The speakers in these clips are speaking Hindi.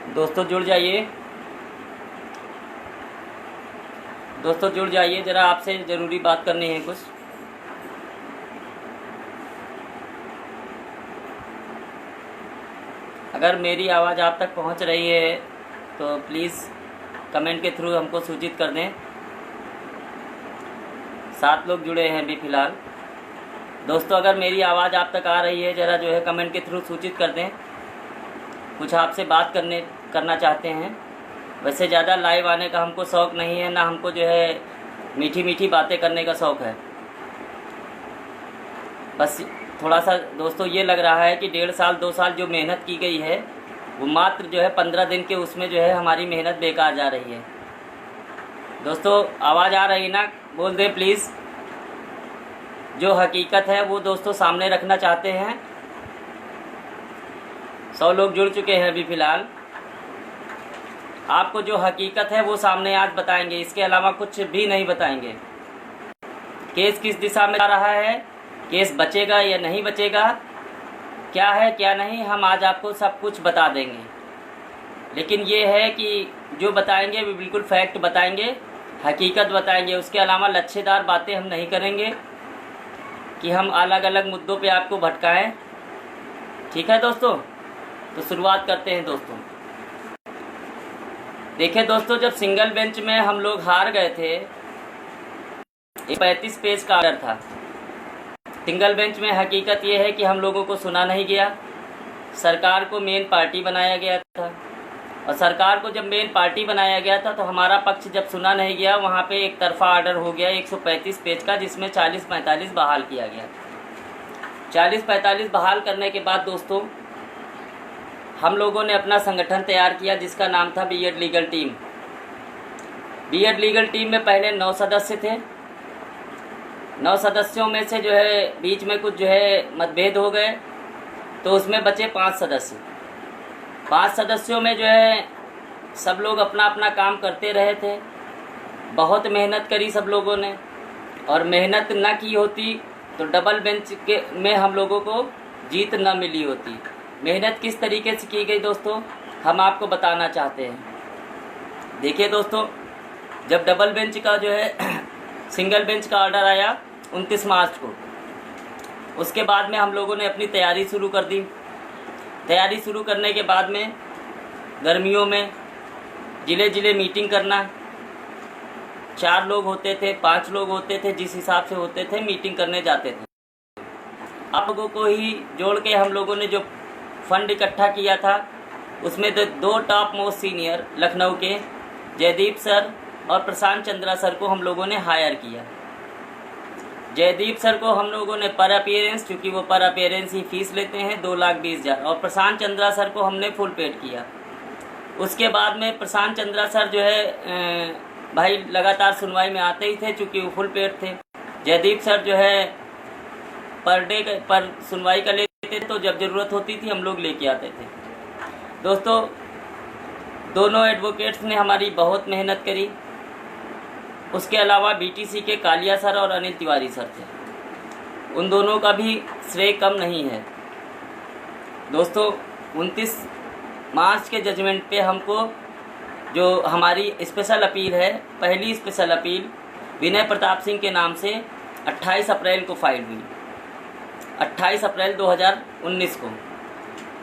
दोस्तों जुड़ जाइए, ज़रा आपसे ज़रूरी बात करनी है कुछ। अगर मेरी आवाज़ आप तक पहुंच रही है तो प्लीज़ कमेंट के थ्रू हमको सूचित कर दें। 7 लोग जुड़े हैं अभी फ़िलहाल। दोस्तों अगर मेरी आवाज़ आप तक आ रही है, ज़रा जो है कमेंट के थ्रू सूचित कर दें। कुछ आपसे बात करना चाहते हैं। वैसे ज़्यादा लाइव आने का हमको शौक़ नहीं है, ना हमको जो है मीठी मीठी बातें करने का शौक़ है। बस थोड़ा सा दोस्तों ये लग रहा है कि 1.5 साल 2 साल जो मेहनत की गई है वो मात्र जो है 15 दिन के उसमें जो है हमारी मेहनत बेकार जा रही है। दोस्तों आवाज़ आ रही ना, बोल दें प्लीज़। जो हकीकत है वो दोस्तों सामने रखना चाहते हैं। 100 लोग जुड़ चुके हैं अभी फ़िलहाल। आपको जो हकीकत है वो सामने आज बताएंगे, इसके अलावा कुछ भी नहीं बताएंगे। केस किस दिशा में जा रहा है, केस बचेगा या नहीं बचेगा, क्या है क्या नहीं, हम आज आपको सब कुछ बता देंगे। लेकिन ये है कि जो बताएंगे वो बिल्कुल फैक्ट बताएंगे, हकीकत बताएंगे। उसके अलावा लच्छेदार बातें हम नहीं करेंगे कि हम अलग अलग मुद्दों पे आपको भटकाएं। ठीक है दोस्तों, तो शुरुआत करते हैं दोस्तों। देखिए दोस्तों, जब सिंगल बेंच में हम लोग हार गए थे, एक 35 पेज का ऑर्डर था। सिंगल बेंच में हकीकत ये है कि हम लोगों को सुना नहीं गया। सरकार को मेन पार्टी बनाया गया था, और सरकार को जब मेन पार्टी बनाया गया था तो हमारा पक्ष जब सुना नहीं गया, वहाँ पे एक तरफा ऑर्डर हो गया 135 पेज का, जिसमें 40-45 बहाल किया गया। 40-45 बहाल करने के बाद दोस्तों हम लोगों ने अपना संगठन तैयार किया जिसका नाम था बीएड लीगल टीम। बीएड लीगल टीम में पहले 9 सदस्य थे। 9 सदस्यों में से जो है बीच में कुछ जो है मतभेद हो गए, तो उसमें बचे 5 सदस्य। 5 सदस्यों में जो है सब लोग अपना अपना काम करते रहे थे। बहुत मेहनत करी सब लोगों ने, और मेहनत ना की होती तो डबल बेंच के में हम लोगों को जीत न मिली होती। मेहनत किस तरीके से की गई दोस्तों, हम आपको बताना चाहते हैं। देखिए दोस्तों, जब डबल बेंच का जो है सिंगल बेंच का ऑर्डर आया 29 मार्च को, उसके बाद में हम लोगों ने अपनी तैयारी शुरू कर दी। तैयारी शुरू करने के बाद में गर्मियों में ज़िले मीटिंग करना। 4 लोग होते थे, 5 लोग होते थे, जिस हिसाब से होते थे मीटिंग करने जाते थे। आप लोगों को ही जोड़ के हम लोगों ने जो फंड इकट्ठा किया था, उसमें 2 टॉप मोस्ट सीनियर लखनऊ के जयदीप सर और प्रशांत चंद्रा सर को हम लोगों ने हायर किया। जयदीप सर को हम लोगों ने पर अपीयरेंस, क्योंकि वो पर अपीयरेंस ही फीस लेते हैं, 2,20,000, और प्रशांत चंद्रा सर को हमने फुल पेड किया। उसके बाद में प्रशांत चंद्रा सर जो है भाई लगातार सुनवाई में आते ही थे, चूँकि वो फुल पेड थे। जयदीप सर जो है पर डे पर सुनवाई का लेते थे, तो जब ज़रूरत होती थी हम लोग लेके आते थे। दोस्तों दोनों एडवोकेट्स ने हमारी बहुत मेहनत करी। उसके अलावा बीटीसी के कालिया सर और अनिल तिवारी सर थे, उन दोनों का भी श्रेय कम नहीं है। दोस्तों 29 मार्च के जजमेंट पे हमको जो हमारी स्पेशल अपील है, पहली स्पेशल अपील विनय प्रताप सिंह के नाम से 28 अप्रैल को फाइल हुई, 28 अप्रैल 2019 को।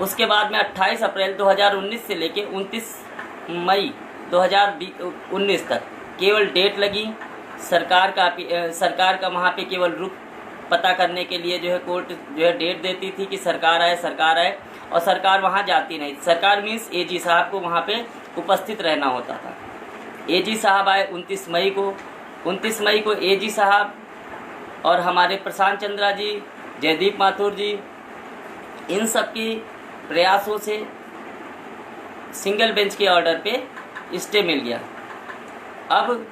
उसके बाद में 28 अप्रैल 2019 से लेके 29 मई 2019 तक केवल डेट लगी। सरकार का वहाँ पे केवल रुख पता करने के लिए जो है कोर्ट जो है डेट देती थी कि सरकार आए, और सरकार वहाँ जाती नहीं। सरकार मीन्स एजी साहब को वहाँ पे उपस्थित रहना होता था। एजी साहब आए 29 मई को। 29 मई को एजी साहब और हमारे प्रशांत चंद्रा जी, जयदीप माथुर जी, इन सब की प्रयासों से सिंगल बेंच के ऑर्डर पे स्टे मिल गया। अब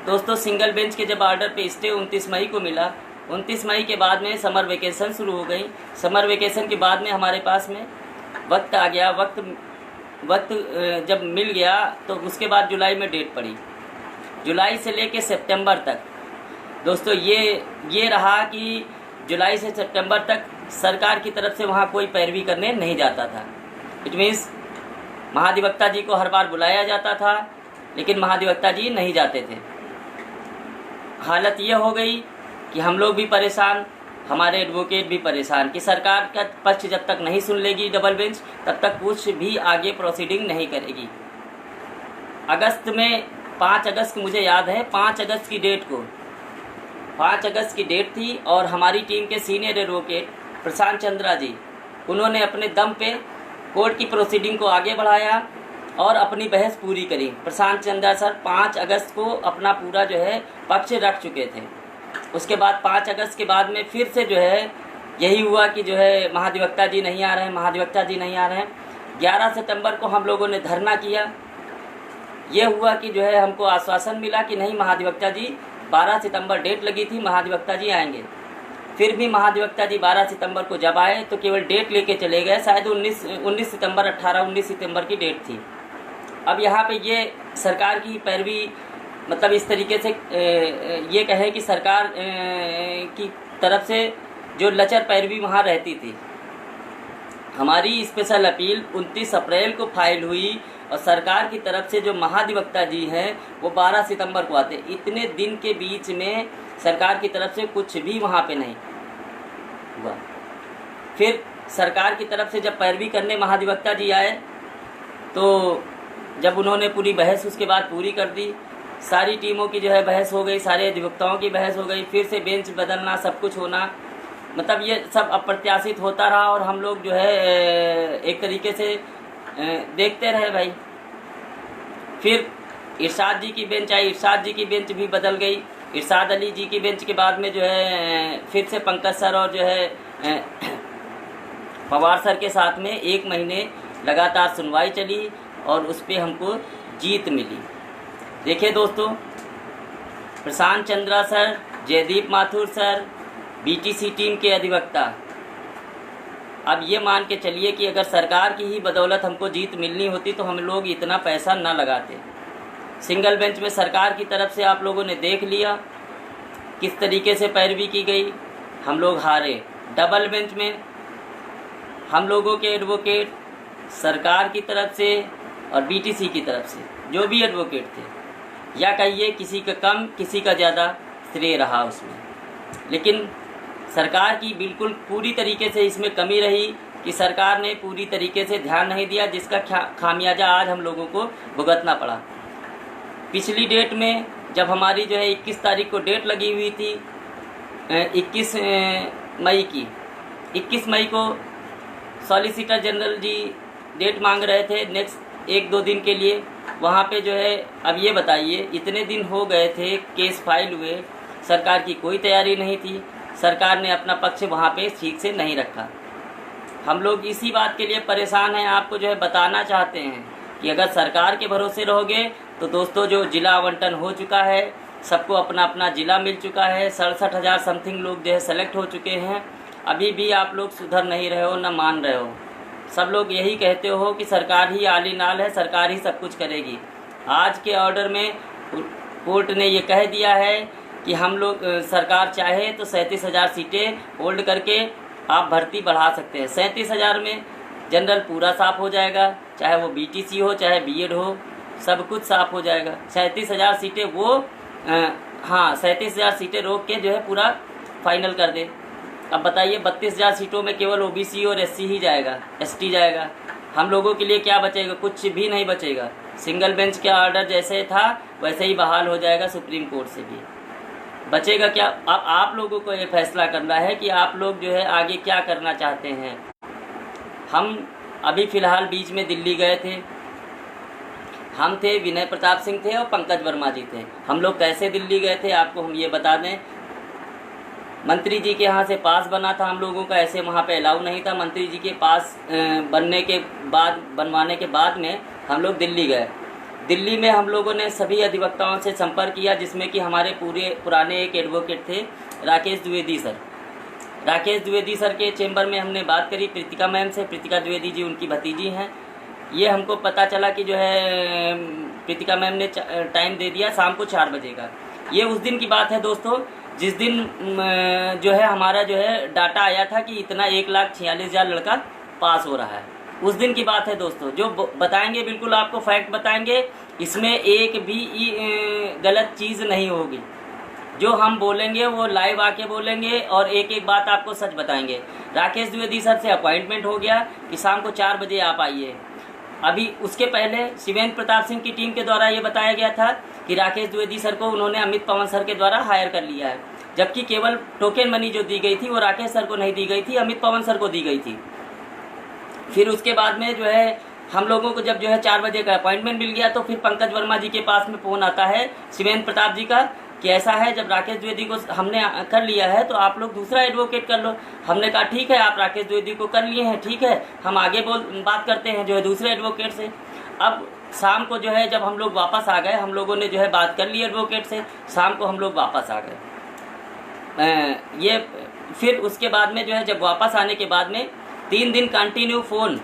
दोस्तों सिंगल बेंच के जब ऑर्डर पे स्टे 29 मई को मिला, 29 मई के बाद में समर वेकेशन शुरू हो गई। समर वेकेशन के बाद में हमारे पास में वक्त आ गया। वक्त जब मिल गया तो उसके बाद जुलाई में डेट पड़ी। जुलाई से लेके सितंबर तक दोस्तों ये रहा कि जुलाई से सितंबर तक सरकार की तरफ से वहाँ कोई पैरवी करने नहीं जाता था। इट मीन्स महाधिवक्ता जी को हर बार बुलाया जाता था, लेकिन महाधिवक्ता जी नहीं जाते थे। हालत ये हो गई कि हम लोग भी परेशान, हमारे एडवोकेट भी परेशान कि सरकार का पक्ष जब तक नहीं सुन लेगी डबल बेंच, तब तक कुछ भी आगे प्रोसीडिंग नहीं करेगी। अगस्त में 5 अगस्त मुझे याद है, 5 अगस्त की डेट को, 5 अगस्त की डेट थी और हमारी टीम के सीनियर एडवोकेट प्रशांत चंद्रा जी, उन्होंने अपने दम पे कोर्ट की प्रोसीडिंग को आगे बढ़ाया और अपनी बहस पूरी करी। प्रशांत चंद्रा सर 5 अगस्त को अपना पूरा जो है पक्ष रख चुके थे। उसके बाद 5 अगस्त के बाद में फिर से जो है यही हुआ कि जो है महाधिवक्ता जी नहीं आ रहे हैं, महाधिवक्ता जी नहीं आ रहे हैं। 11 सितंबर को हम लोगों ने धरना किया। ये हुआ कि जो है हमको आश्वासन मिला कि नहीं, महाधिवक्ता जी 12 सितंबर डेट लगी थी, महाधिवक्ता जी आएंगे। फिर भी महाधिवक्ता जी 12 सितंबर को जब आए तो केवल डेट लेके चले गए। शायद 19 सितंबर 19 सितंबर की डेट थी। अब यहाँ पे ये सरकार की पैरवी, मतलब इस तरीके से ये कहें कि सरकार की तरफ से जो लचर पैरवी वहाँ रहती थी। हमारी स्पेशल अपील 29 अप्रैल को फाइल हुई और सरकार की तरफ से जो महाधिवक्ता जी हैं वो 12 सितंबर को आते। इतने दिन के बीच में सरकार की तरफ से कुछ भी वहाँ पे नहीं हुआ। फिर सरकार की तरफ से जब पैरवी करने महाधिवक्ता जी आए तो जब उन्होंने पूरी बहस उसके बाद पूरी कर दी, सारी टीमों की जो है बहस हो गई, सारे अधिवक्ताओं की बहस हो गई, फिर से बेंच बदलना, सब कुछ होना, मतलब ये सब अप्रत्याशित होता रहा और हम लोग जो है एक तरीके से देखते रहे भाई। फिर इरशाद जी की बेंच आई, इरशाद जी की बेंच भी बदल गई। इरशाद अली जी की बेंच के बाद में जो है फिर से पंकज सर और जो है पवार सर के साथ में 1 महीने लगातार सुनवाई चली और उस पर हमको जीत मिली। देखिए दोस्तों, Prashant Chandra sir, Jaydeep Mathur sir, BTC team के अधिवक्ता, अब ये मान के चलिए कि अगर सरकार की ही बदौलत हमको जीत मिलनी होती तो हम लोग इतना पैसा ना लगाते। सिंगल बेंच में सरकार की तरफ से आप लोगों ने देख लिया किस तरीके से पैरवी की गई, हम लोग हारे। डबल बेंच में हम लोगों के एडवोकेट सरकार की तरफ से और बीटीसी की तरफ से जो भी एडवोकेट थे, या कहिए किसी का कम किसी का ज़्यादा श्रेय रहा उसमें, लेकिन सरकार की बिल्कुल पूरी तरीके से इसमें कमी रही कि सरकार ने पूरी तरीके से ध्यान नहीं दिया, जिसका खामियाजा आज हम लोगों को भुगतना पड़ा। पिछली डेट में जब हमारी जो है 21 तारीख को डेट लगी हुई थी, 21 मई की, 21 मई को सॉलिसिटर जनरल जी डेट मांग रहे थे नेक्स्ट 1-2 दिन के लिए। वहाँ पे जो है अब ये बताइए, इतने दिन हो गए थे केस फाइल हुए, सरकार की कोई तैयारी नहीं थी, सरकार ने अपना पक्ष वहाँ पे ठीक से नहीं रखा। हम लोग इसी बात के लिए परेशान हैं, आपको जो है बताना चाहते हैं कि अगर सरकार के भरोसे रहोगे तो दोस्तों जो जिला आवंटन हो चुका है, सबको अपना अपना ज़िला मिल चुका है, 67,000 समथिंग लोग जो है सेलेक्ट हो चुके हैं, अभी भी आप लोग सुधर नहीं रहे हो, ना मान रहे हो। सब लोग यही कहते हो कि सरकार ही आली नाल है, सरकार ही सब कुछ करेगी। आज के ऑर्डर में कोर्ट ने ये कह दिया है कि हम लोग सरकार चाहे तो 37,000 सीटें होल्ड करके आप भर्ती बढ़ा सकते हैं। 37,000 में जनरल पूरा साफ हो जाएगा, चाहे वो बीटीसी हो चाहे बीएड हो, सब कुछ साफ हो जाएगा। 37,000 सीटें वो 37,000 सीटें रोक के जो है पूरा फाइनल कर दे। अब बताइए 32,000 सीटों में केवल ओबीसी और एससी ही जाएगा, एसटी जाएगा। हम लोगों के लिए क्या बचेगा? कुछ भी नहीं बचेगा। सिंगल बेंच का ऑर्डर जैसे था वैसे ही बहाल हो जाएगा, सुप्रीम कोर्ट से भी बचेगा क्या? अब आप लोगों को ये फैसला करना है कि आप लोग जो है आगे क्या करना चाहते हैं। हम अभी फ़िलहाल बीच में दिल्ली गए थे, हम थे, विनय प्रताप सिंह थे और पंकज वर्मा जी थे। हम लोग कैसे दिल्ली गए थे आपको हम ये बता दें। मंत्री जी के यहाँ से पास बना था हम लोगों का, ऐसे वहाँ पे अलाउ नहीं था। मंत्री जी के पास बनवाने के बाद में हम लोग दिल्ली गए। दिल्ली में हम लोगों ने सभी अधिवक्ताओं से संपर्क किया, जिसमें कि हमारे पुराने एक एडवोकेट थे राकेश द्विवेदी सर। राकेश द्विवेदी सर के चेंबर में हमने बात करी प्रीतिका मैम से। प्रीतिका द्विवेदी जी उनकी भतीजी हैं। ये हमको पता चला कि जो है प्रीतिका मैम ने टाइम दे दिया शाम को 4 बजे का। ये उस दिन की बात है दोस्तों जिस दिन जो है हमारा जो है डाटा आया था कि इतना 1,46,000 लड़का पास हो रहा है। उस दिन की बात है दोस्तों। जो बताएंगे बिल्कुल आपको फैक्ट बताएंगे, इसमें एक भी गलत चीज़ नहीं होगी। जो हम बोलेंगे वो लाइव आके बोलेंगे और एक एक बात आपको सच बताएंगे। राकेश द्विवेदी सर से अपॉइंटमेंट हो गया कि शाम को 4 बजे आप आइए। अभी उसके पहले शिवेंद्र प्रताप सिंह की टीम के द्वारा ये बताया गया था कि राकेश द्विवेदी सर को उन्होंने अमित पवन सर के द्वारा हायर कर लिया है, जबकि केवल टोकन मनी जो दी गई थी वो राकेश सर को नहीं दी गई थी, अमित पवन सर को दी गई थी। फिर उसके बाद में जो है हम लोगों को जब जो है 4 बजे का अपॉइंटमेंट मिल गया, तो फिर पंकज वर्मा जी के पास में फ़ोन आता है शिवेंद्र प्रताप जी का कि ऐसा है, जब राकेश द्विवेदी को हमने कर लिया है तो आप लोग दूसरा एडवोकेट कर लो। हमने कहा ठीक है, आप राकेश द्विवेदी को कर लिए हैं, ठीक है, हम आगे बात करते हैं जो है दूसरे एडवोकेट से। अब शाम को जो है जब हम लोग वापस आ गए, हम लोगों ने जो है बात कर ली एडवोकेट से, शाम को हम लोग वापस आ गए। ये फिर उसके बाद में जो है जब वापस आने के बाद में 3 दिन कंटिन्यू फ़ोन,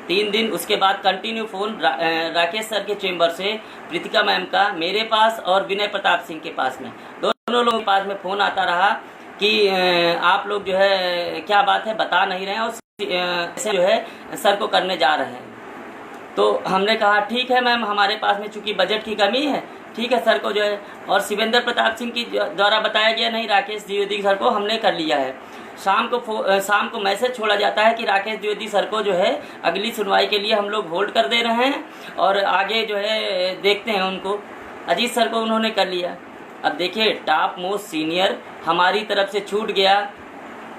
3 दिन उसके बाद कंटिन्यू फ़ोन राकेश सर के चेंबर से प्रीतिका मैम का मेरे पास और विनय प्रताप सिंह के पास में, दोनों लोगों के पास में फ़ोन आता रहा कि आप लोग जो है क्या बात है बता नहीं रहे हैं और ऐसे जो है सर को करने जा रहे हैं। तो हमने कहा ठीक है मैम, हमारे पास में चूँकि बजट की कमी है, ठीक है सर को जो है, और शिवेंद्र प्रताप सिंह की द्वारा बताया गया नहीं, राकेश द्विवेदी सर को हमने कर लिया है। शाम को मैसेज छोड़ा जाता है कि राकेश द्विवेदी सर को जो है अगली सुनवाई के लिए हम लोग होल्ड कर दे रहे हैं और आगे जो है देखते हैं उनको। अजीत सर को उन्होंने कर लिया। अब देखिए टॉप मोस्ट सीनियर हमारी तरफ से छूट गया,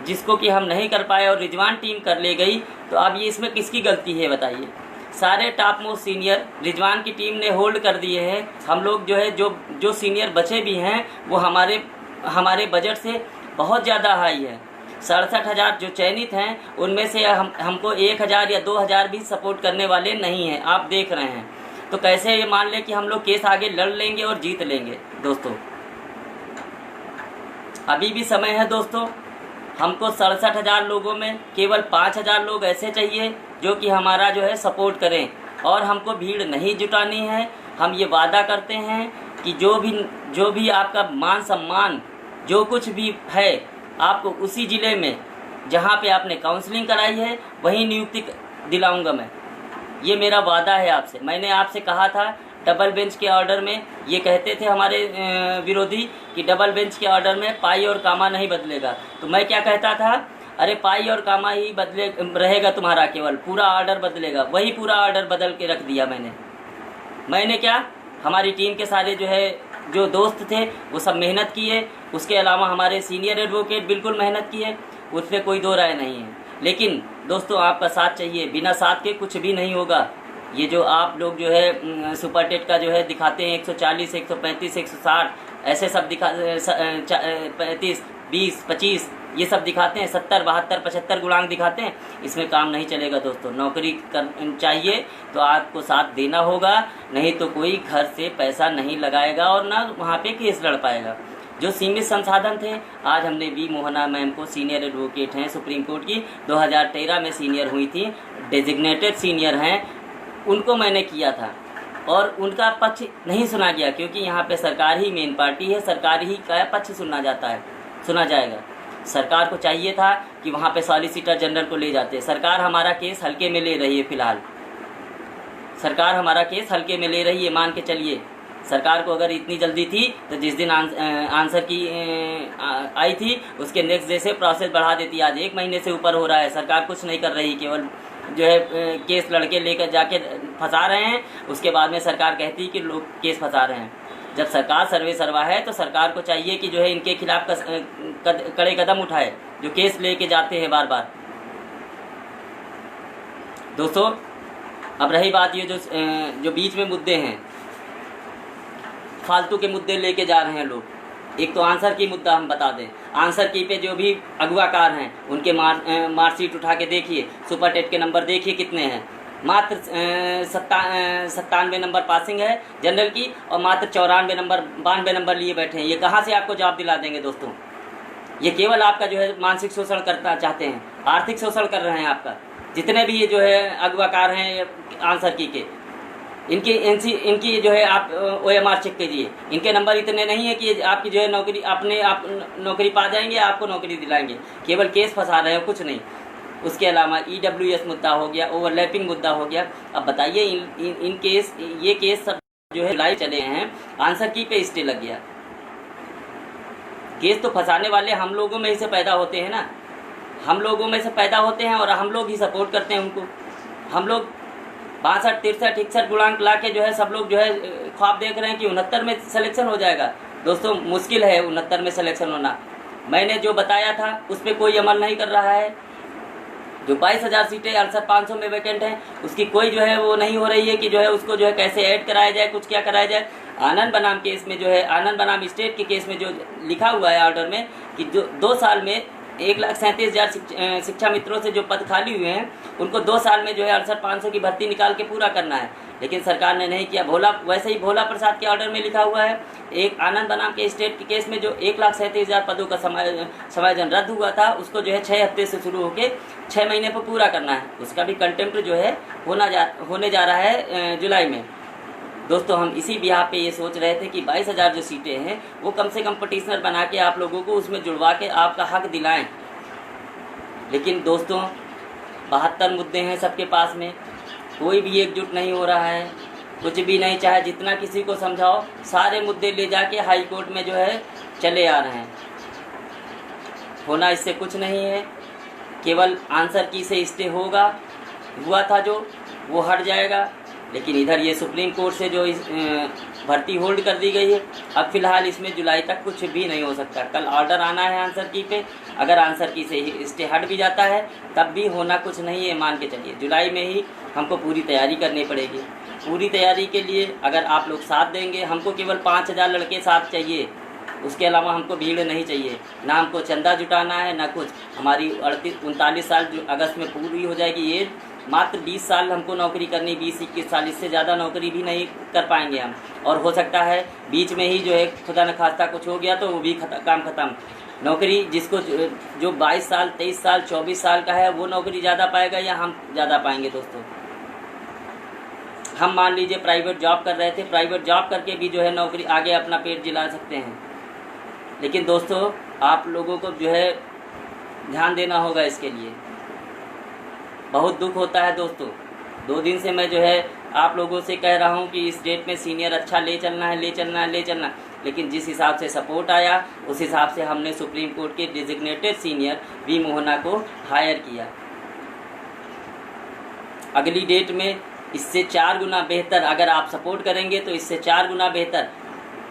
जिसको कि हम नहीं कर पाए और रिजवान टीम कर ले गई, तो अब ये इसमें किसकी गलती है बताइए। सारे टॉप मोस्ट सीनियर रिजवान की टीम ने होल्ड कर दिए हैं। हम लोग जो है जो सीनियर बचे भी हैं वो हमारे बजट से बहुत ज़्यादा हाई है। 67,000 जो चयनित हैं उनमें से हमको 1,000 या 2,000 भी सपोर्ट करने वाले नहीं हैं, आप देख रहे हैं। तो कैसे ये मान लें कि हम लोग केस आगे लड़ लेंगे और जीत लेंगे। दोस्तों अभी भी समय है दोस्तों, हमको 67,000 लोगों में केवल 5,000 लोग ऐसे चाहिए जो कि हमारा जो है सपोर्ट करें, और हमको भीड़ नहीं जुटानी है। हम ये वादा करते हैं कि जो भी आपका मान सम्मान जो कुछ भी है, आपको उसी ज़िले में जहाँ पे आपने काउंसलिंग कराई है वहीं नियुक्ति दिलाऊंगा मैं। ये मेरा वादा है आपसे। मैंने आपसे कहा था डबल बेंच के ऑर्डर में, ये कहते थे हमारे विरोधी कि डबल बेंच के ऑर्डर में पाई और कामा नहीं बदलेगा, तो मैं क्या कहता था, अरे पाई और कामा ही बदले रहेगा तुम्हारा, केवल पूरा ऑर्डर बदलेगा। वही पूरा ऑर्डर बदल के रख दिया मैंने क्या, हमारी टीम के सारे जो दोस्त थे वो सब मेहनत किए, उसके अलावा हमारे सीनियर एडवोकेट बिल्कुल मेहनत किए, उसमें कोई दो राय नहीं है। लेकिन दोस्तों आपका साथ चाहिए, बिना साथ के कुछ भी नहीं होगा। ये जो आप लोग जो है सुपर टेट का जो है दिखाते हैं 140, 135, 160 ऐसे सब 35, 20, 25 ये सब दिखाते हैं, 70, 72, 75 गुणांक दिखाते हैं। इसमें काम नहीं चलेगा दोस्तों। नौकरी चाहिए तो आपको साथ देना होगा, नहीं तो कोई घर से पैसा नहीं लगाएगा और ना वहाँ पे केस लड़ पाएगा। जो सीमित संसाधन थे, आज हमने वी मोहना मैम को, सीनियर एडवोकेट हैं सुप्रीम कोर्ट की, 2013 में सीनियर हुई थी, डेजिग्नेटेड सीनियर हैं, उनको मैंने किया था और उनका पक्ष नहीं सुना गया, क्योंकि यहाँ पे सरकार ही मेन पार्टी है, सरकार ही का पक्ष सुना जाएगा। सरकार को चाहिए था कि वहाँ पे सॉलिसिटर जनरल को ले जाते। सरकार हमारा केस हल्के में ले रही है, फिलहाल सरकार हमारा केस हल्के में ले रही है, मान के चलिए। सरकार को अगर इतनी जल्दी थी तो जिस दिन आंसर की आई थी उसके नेक्स्ट डे से प्रोसेस बढ़ा देती। आज 1 महीने से ऊपर हो रहा है, सरकार कुछ नहीं कर रही, केवल जो है केस लड़के लेकर जाके फंसा रहे हैं। उसके बाद में सरकार कहती है कि लोग केस फंसा रहे हैं। जब सरकार सर्वे सर्वा है तो सरकार को चाहिए कि जो है इनके खिलाफ कड़े कदम उठाए, जो केस लेके जाते हैं बार बार। दोस्तों अब रही बात ये जो बीच में मुद्दे हैं, फालतू के मुद्दे लेके जा रहे हैं लोग। एक तो आंसर की मुद्दा हम बता दें, आंसर की पे जो भी अगवाकार हैं उनके मार्कशीट उठा के देखिए, सुपर टेट के नंबर देखिए कितने हैं। मात्र 97 नंबर पासिंग है जनरल की और मात्र 92 नंबर लिए बैठे हैं। ये कहाँ से आपको जवाब दिला देंगे दोस्तों? ये केवल आपका जो है मानसिक शोषण करना चाहते हैं, आर्थिक शोषण कर रहे हैं आपका। जितने भी ये जो है अगवाकार हैं आंसर की के, इनकी जो है आप OMR चेक कीजिए, इनके नंबर इतने नहीं है कि आपकी जो है नौकरी आप नौकरी पा जाएंगे, आपको नौकरी दिलाएंगे। केवल केस फंसा रहे हैं, कुछ नहीं। उसके अलावा EWS मुद्दा हो गया, ओवरलैपिंग मुद्दा हो गया। अब बताइए इन केस, ये केस सब जो है लाइव चले हैं, आंसर की पे स्टे लग गया। केस तो फंसाने वाले हम लोगों में ही से पैदा होते हैं ना, हम लोगों में से पैदा होते हैं और हम लोग ही सपोर्ट करते हैं उनको। हम लोग 62, 63, 61 गुणांक ला के जो है सब लोग जो है ख्वाब देख रहे हैं कि 69 में सिलेक्शन हो जाएगा। दोस्तों मुश्किल है 69 में सिलेक्शन होना। मैंने जो बताया था उस पर कोई अमल नहीं कर रहा है। जो 22,000 सीटें 68,500 में वैकेंट हैं, उसकी कोई जो है वो नहीं हो रही है कि जो है उसको जो है कैसे ऐड कराया जाए, कुछ क्या कराया जाए। आनंद बनाम केस में जो है, आनंद बनाम स्टेट के केस में जो लिखा हुआ है ऑर्डर में कि जो 2 साल में 1,37,000 शिक्षा मित्रों से जो पद खाली हुए हैं उनको 2 साल में जो है 68,500 की भर्ती निकाल के पूरा करना है, लेकिन सरकार ने नहीं किया। वैसे ही भोला प्रसाद के ऑर्डर में लिखा हुआ है, एक आनंद बनाम के स्टेट के केस में जो 1,37,000 पदों का समायोजन रद्द हुआ था, उसको जो है 6 हफ्ते से शुरू होकर 6 महीने पर पूरा करना है। उसका भी कंटेम्प्ट जो है होने जा रहा है जुलाई में। दोस्तों हम इसी बिहार पे ये सोच रहे थे कि 22,000 जो सीटें हैं वो कम से कम पटिशनर बना के आप लोगों को उसमें जुड़वा के आपका हक दिलाएं। लेकिन दोस्तों 72 मुद्दे हैं सबके पास में, कोई भी एकजुट नहीं हो रहा है, कुछ भी नहीं। चाहे जितना किसी को समझाओ, सारे मुद्दे ले जाके हाई कोर्ट में जो है चले आ रहे हैं। होना इससे कुछ नहीं है, केवल आंसर की से स्टे हुआ था जो वो हट जाएगा। लेकिन इधर ये सुप्रीम कोर्ट से जो भर्ती होल्ड कर दी गई है, अब फिलहाल इसमें जुलाई तक कुछ भी नहीं हो सकता। कल ऑर्डर आना है आंसर की पे, अगर आंसर की से स्टे हट भी जाता है तब भी होना कुछ नहीं है, मान के चलिए। जुलाई में ही हमको पूरी तैयारी करनी पड़ेगी। पूरी तैयारी के लिए अगर आप लोग साथ देंगे, हमको केवल 5,000 लड़के साथ चाहिए, उसके अलावा हमको भीड़ नहीं चाहिए। ना हमको चंदा जुटाना है ना कुछ। हमारी 39 साल जो अगस्त में पूरी हो जाएगी एज, मात्र 20 साल हमको नौकरी करनी, 20-21 साल, इससे ज़्यादा नौकरी भी नहीं कर पाएंगे हम। और हो सकता है बीच में ही जो है खुदा न खास्ता कुछ हो गया तो वो भी काम ख़त्म। नौकरी जिसको जो 22 साल, 23 साल, 24 साल का है वो नौकरी ज़्यादा पाएगा या हम ज़्यादा पाएंगे। दोस्तों हम मान लीजिए प्राइवेट जॉब कर रहे थे, प्राइवेट जॉब करके भी जो है नौकरी आगे अपना पेट जिला सकते हैं। लेकिन दोस्तों आप लोगों को जो है ध्यान देना होगा इसके लिए। बहुत दुख होता है दोस्तों, 2 दिन से मैं जो है आप लोगों से कह रहा हूँ कि इस डेट में सीनियर अच्छा ले चलना है, लेकिन जिस हिसाब से सपोर्ट आया उस हिसाब से हमने सुप्रीम कोर्ट के डिजिग्नेटेड सीनियर वी मोहना को हायर किया। अगली डेट में इससे 4 गुना बेहतर, अगर आप सपोर्ट करेंगे तो इससे 4 गुना बेहतर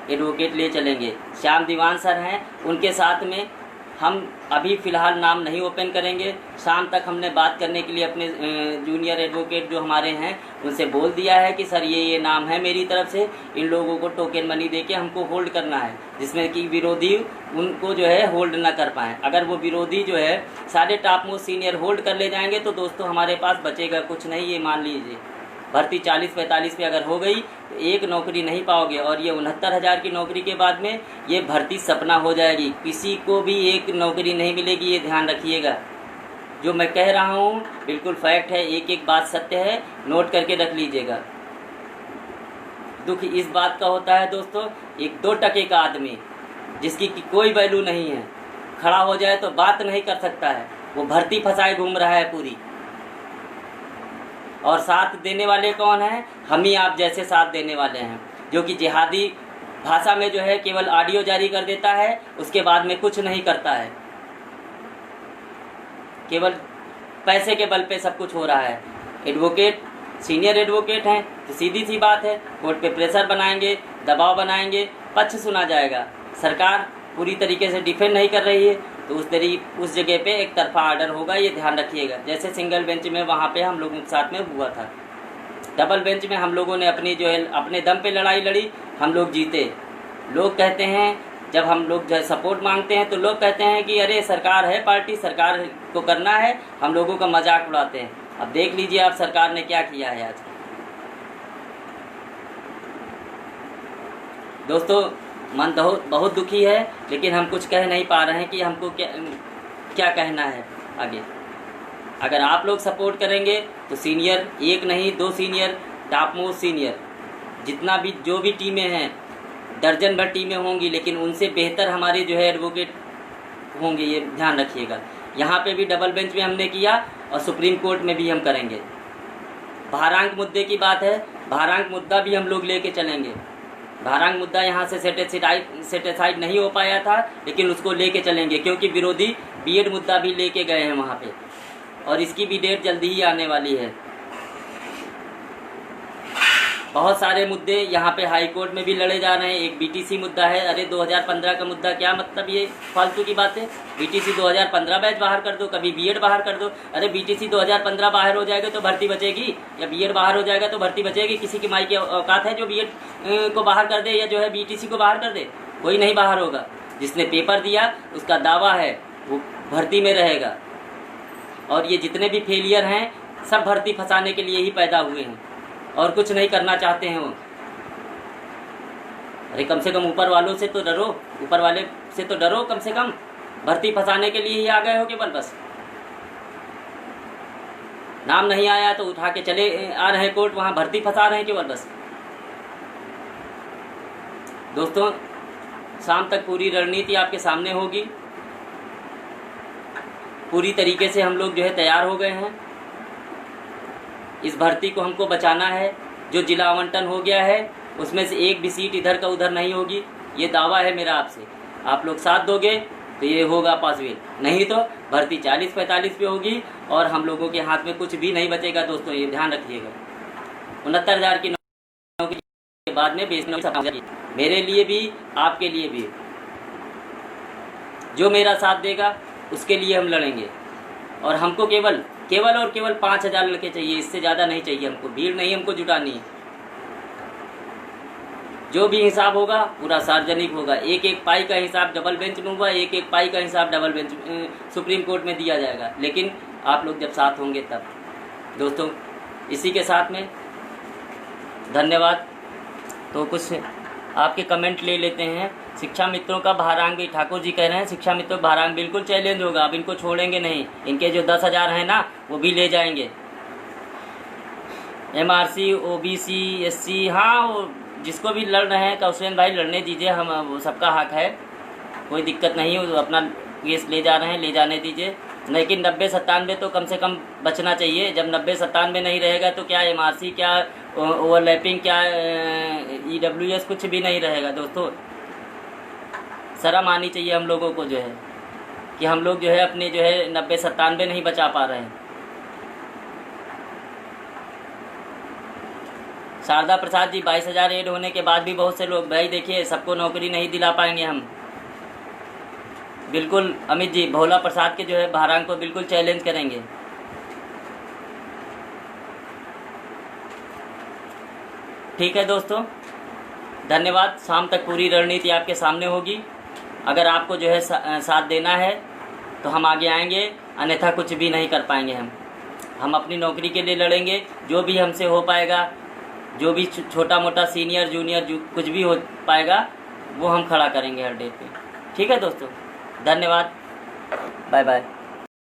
एडवोकेट ले चलेंगे। श्याम दीवान सर हैं, उनके साथ में हम अभी फ़िलहाल नाम नहीं ओपन करेंगे। शाम तक हमने बात करने के लिए अपने जूनियर एडवोकेट जो हमारे हैं उनसे बोल दिया है कि सर ये नाम है मेरी तरफ से, इन लोगों को टोकन मनी देके हमको होल्ड करना है, जिसमें कि विरोधी उनको जो है होल्ड ना कर पाएँ। अगर वो विरोधी जो है सारे टॉप मोस्ट सीनियर होल्ड कर ले जाएंगे तो दोस्तों हमारे पास बचेगा कुछ नहीं। ये मान लीजिए भर्ती 40-45 पे अगर हो गई तो एक नौकरी नहीं पाओगे, और ये 69,000 की नौकरी के बाद में ये भर्ती सपना हो जाएगी। किसी को भी एक नौकरी नहीं मिलेगी, ये ध्यान रखिएगा। जो मैं कह रहा हूँ बिल्कुल फैक्ट है, एक एक बात सत्य है, नोट करके रख लीजिएगा। दुख इस बात का होता है दोस्तों, एक 2 टके का आदमी जिसकी कोई वैल्यू नहीं है खड़ा हो जाए तो बात नहीं कर सकता है, वो भर्ती फंसाए घूम रहा है पूरी। और साथ देने वाले कौन हैं? हम ही आप जैसे साथ देने वाले हैं, जो कि जिहादी भाषा में जो है केवल ऑडियो जारी कर देता है, उसके बाद में कुछ नहीं करता है। केवल पैसे के बल पे सब कुछ हो रहा है। एडवोकेट सीनियर एडवोकेट हैं तो सीधी सी बात है, कोर्ट पे प्रेशर बनाएंगे, दबाव बनाएंगे, पक्ष सुना जाएगा। सरकार पूरी तरीके से डिफेंड नहीं कर रही है तो उस जगह पे एक तरफा ऑर्डर होगा, ये ध्यान रखिएगा। जैसे सिंगल बेंच में वहाँ पे हम लोगों के साथ में हुआ था, डबल बेंच में हम लोगों ने अपनी जो है अपने दम पे लड़ाई लड़ी, हम लोग जीते। लोग कहते हैं जब हम लोग जो सपोर्ट मांगते हैं तो लोग कहते हैं कि अरे सरकार है पार्टी, सरकार को करना है, हम लोगों का मजाक उड़ाते हैं। अब देख लीजिए आप सरकार ने क्या किया है आज। दोस्तों मन बहुत दुखी है, लेकिन हम कुछ कह नहीं पा रहे हैं कि हमको क्या कहना है आगे। अगर आप लोग सपोर्ट करेंगे तो सीनियर एक नहीं 2 सीनियर, टॉप मोस्ट सीनियर जितना भी जो भी टीमें हैं, दर्जन भर टीमें होंगी, लेकिन उनसे बेहतर हमारे जो है एडवोकेट होंगे, ये ध्यान रखिएगा। यहाँ पे भी डबल बेंच में हमने किया, और सुप्रीम कोर्ट में भी हम करेंगे। भारांक मुद्दे की बात है, भारांक मुद्दा भी हम लोग लेके चलेंगे। भारांक मुद्दा यहाँ से सेटिस्फाइड नहीं हो पाया था, लेकिन उसको लेके चलेंगे, क्योंकि विरोधी बीएड मुद्दा भी लेके गए हैं वहाँ पे, और इसकी भी डेट जल्दी ही आने वाली है। बहुत सारे मुद्दे यहाँ पे हाई कोर्ट में भी लड़े जा रहे हैं। एक बीटीसी मुद्दा है। अरे 2015 का मुद्दा, क्या मतलब ये फालतू की बात है। बीटीसी 2015 बैच बाहर कर दो, कभी बीएड बाहर कर दो। अरे बीटीसी 2015 बाहर हो जाएगा तो भर्ती बचेगी, या बीएड बाहर हो जाएगा तो भर्ती बचेगी? किसी की माई की औकात है जो बीएड को बाहर कर दे या जो है बीटीसी को बाहर कर दे? कोई नहीं बाहर होगा। जिसने पेपर दिया उसका दावा है वो भर्ती में रहेगा, और ये जितने भी फेलियर हैं सब भर्ती फंसाने के लिए ही पैदा हुए हैं, और कुछ नहीं करना चाहते हैं वो। अरे कम से कम ऊपर वालों से तो डरो, ऊपर वाले से तो डरो कम से कम। भर्ती फंसाने के लिए ही आ गए हो केवल बस। नाम नहीं आया तो उठा के चले आ रहे हैं कोर्ट, वहाँ भर्ती फंसा रहे हैं केवल बस। दोस्तों, शाम तक पूरी रणनीति आपके सामने होगी। पूरी तरीके से हम लोग जो है तैयार हो गए हैं। इस भर्ती को हमको बचाना है। जो जिला आवंटन हो गया है उसमें से एक भी सीट इधर का उधर नहीं होगी, ये दावा है मेरा आपसे। आप लोग साथ दोगे तो ये होगा पॉसिबल, नहीं तो भर्ती 40-45 पे होगी और हम लोगों के हाथ में कुछ भी नहीं बचेगा। दोस्तों ये ध्यान रखिएगा। 69,000 की नौकरी के बाद में बेचना मेरे लिए भी आपके लिए भी। जो मेरा साथ देगा उसके लिए हम लड़ेंगे, और हमको केवल और केवल 5,000 लड़के चाहिए, इससे ज़्यादा नहीं चाहिए हमको। भीड़ नहीं हमको जुटानी है। जो भी हिसाब होगा पूरा सार्वजनिक होगा। एक एक पाई का हिसाब डबल बेंच में होगा, एक एक पाई का हिसाब डबल बेंच सुप्रीम कोर्ट में दिया जाएगा, लेकिन आप लोग जब साथ होंगे तब। दोस्तों, इसी के साथ में धन्यवाद। तो कुछ आपके कमेंट ले लेते हैं। शिक्षा मित्रों का भारांक भी ठाकुर जी कह रहे हैं, शिक्षा मित्रों का भारांक बिल्कुल चैलेंज होगा। अब इनको छोड़ेंगे नहीं, इनके जो 10,000 हैं ना वो भी ले जाएंगे। MRC, OBC, SC, हाँ वो जिसको भी लड़ रहे हैं कौशल भाई लड़ने दीजिए, हम वो सबका हक है, कोई दिक्कत नहीं है। अपना केस ले जा रहे हैं, ले जाने दीजिए। लेकिन 90-97 तो कम से कम बचना चाहिए। जब 90-97 नहीं रहेगा तो क्या MRC, क्या ओवरलैपिंग, क्या EWS, कुछ भी नहीं रहेगा। दोस्तों, शर्म आनी चाहिए हम लोगों को जो है कि हम लोग जो है अपने जो है 90-97 नहीं बचा पा रहे हैं। शारदा प्रसाद जी, 22,000 ऐड होने के बाद भी बहुत से लोग, भाई देखिए सबको नौकरी नहीं दिला पाएंगे हम। बिल्कुल अमित जी, भोला प्रसाद के जो है भारांक को बिल्कुल चैलेंज करेंगे। ठीक है दोस्तों, धन्यवाद। शाम तक पूरी रणनीति आपके सामने होगी। अगर आपको जो है साथ देना है तो हम आगे आएंगे, अन्यथा कुछ भी नहीं कर पाएंगे। हम अपनी नौकरी के लिए लड़ेंगे। जो भी हमसे हो पाएगा, जो भी छोटा मोटा सीनियर जूनियर जो कुछ भी हो पाएगा वो हम खड़ा करेंगे हर डेट पे। ठीक है दोस्तों, धन्यवाद, बाय बाय।